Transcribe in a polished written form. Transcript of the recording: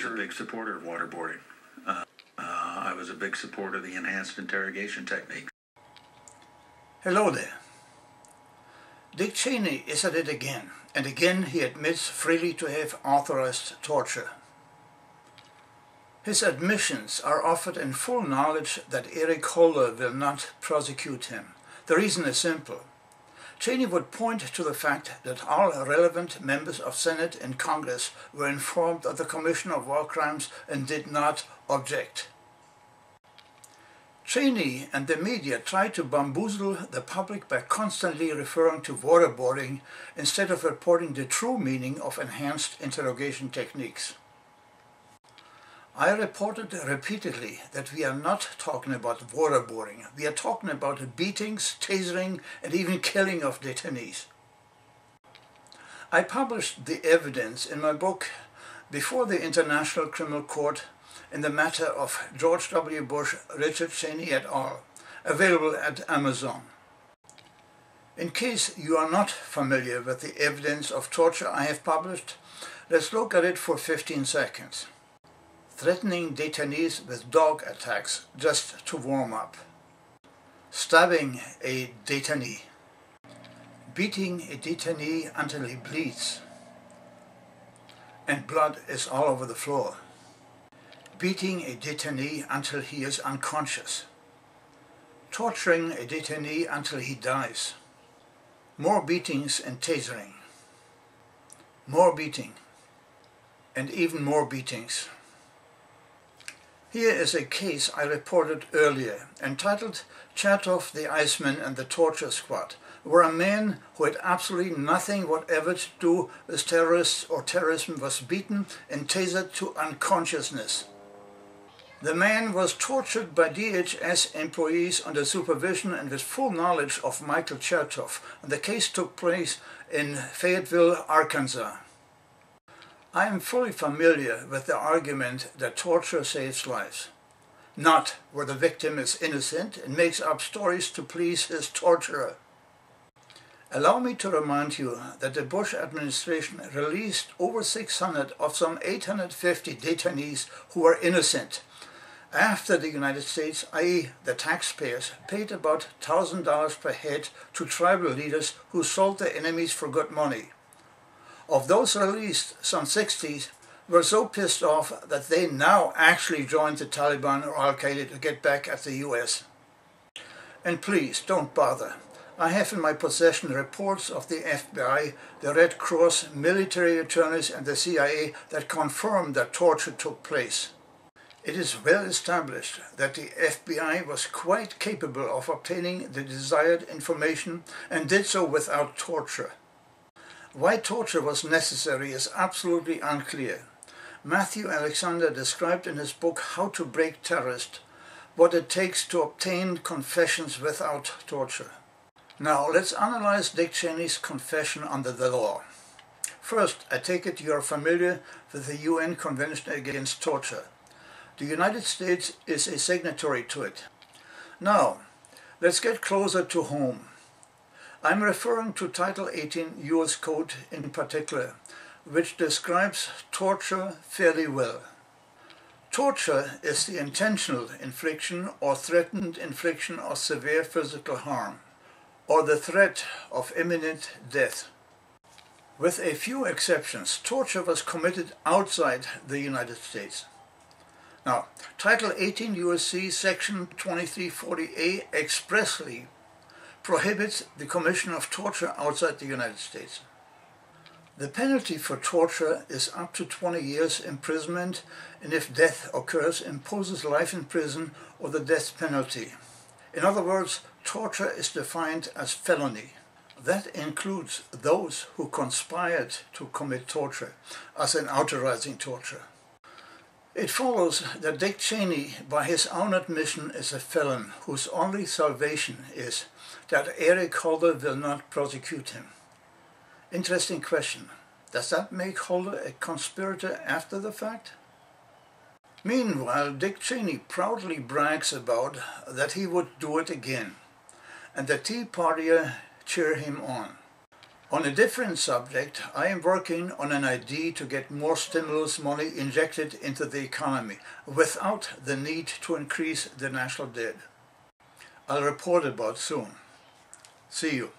was a big supporter of waterboarding. I was a big supporter of the enhanced interrogation technique. Hello there. Dick Cheney is at it again, and again he admits freely to have authorized torture. His admissions are offered in full knowledge that Eric Holder will not prosecute him. The reason is simple. Cheney would point to the fact that all relevant members of Senate and Congress were informed of the commission of war crimes and did not object. Cheney and the media try to bamboozle the public by constantly referring to waterboarding instead of reporting the true meaning of enhanced interrogation techniques. I reported repeatedly that we are not talking about waterboarding. We are talking about beatings, tasering, and even killing of detainees. I published the evidence in my book Before the International Criminal Court in the matter of George W. Bush, Richard Cheney et al., available at Amazon. In case you are not familiar with the evidence of torture I have published, let's look at it for 15 seconds. Threatening detainees with dog attacks just to warm up. Stabbing a detainee. Beating a detainee until he bleeds and blood is all over the floor. Beating a detainee until he is unconscious. Torturing a detainee until he dies. More beatings and tasering. More beating. And even more beatings. Here is a case I reported earlier, entitled Chertoff, the Iceman and the Torture Squad, where a man who had absolutely nothing whatever to do with terrorists or terrorism was beaten and tasered to unconsciousness. The man was tortured by DHS employees under supervision and with full knowledge of Michael Chertoff, and the case took place in Fayetteville, Arkansas. I am fully familiar with the argument that torture saves lives, not where the victim is innocent and makes up stories to please his torturer. Allow me to remind you that the Bush administration released over 600 of some 850 detainees who were innocent, after the United States, i.e. the taxpayers, paid about $1,000 per head to tribal leaders who sold their enemies for good money. Of those released, some 60 were so pissed off that they now actually joined the Taliban or Al-Qaeda to get back at the US. And please, don't bother. I have in my possession reports of the FBI, the Red Cross, military attorneys and the CIA that confirm that torture took place. It is well established that the FBI was quite capable of obtaining the desired information and did so without torture. Why torture was necessary is absolutely unclear. Matthew Alexander described in his book How to Break Terrorists what it takes to obtain confessions without torture. Now let's analyze Dick Cheney's confession under the law. First, I take it you are familiar with the UN Convention Against Torture. The United States is a signatory to it. Now, let's get closer to home. I'm referring to Title 18 U.S. Code in particular, which describes torture fairly well. Torture is the intentional infliction or threatened infliction of severe physical harm, or the threat of imminent death. With a few exceptions, torture was committed outside the United States. Now, Title 18 U.S.C. Section 2340A expressly prohibits the commission of torture outside the United States. The penalty for torture is up to 20 years imprisonment, and if death occurs, imposes life in prison or the death penalty. In other words, torture is defined as felony. That includes those who conspired to commit torture, as in authorizing torture. It follows that Dick Cheney, by his own admission, is a felon whose only salvation is that Eric Holder will not prosecute him. Interesting question. Does that make Holder a conspirator after the fact? Meanwhile, Dick Cheney proudly brags about that he would do it again, and the Tea Partier cheer him on. On a different subject, I am working on an idea to get more stimulus money injected into the economy without the need to increase the national debt. I'll report about soon. See you.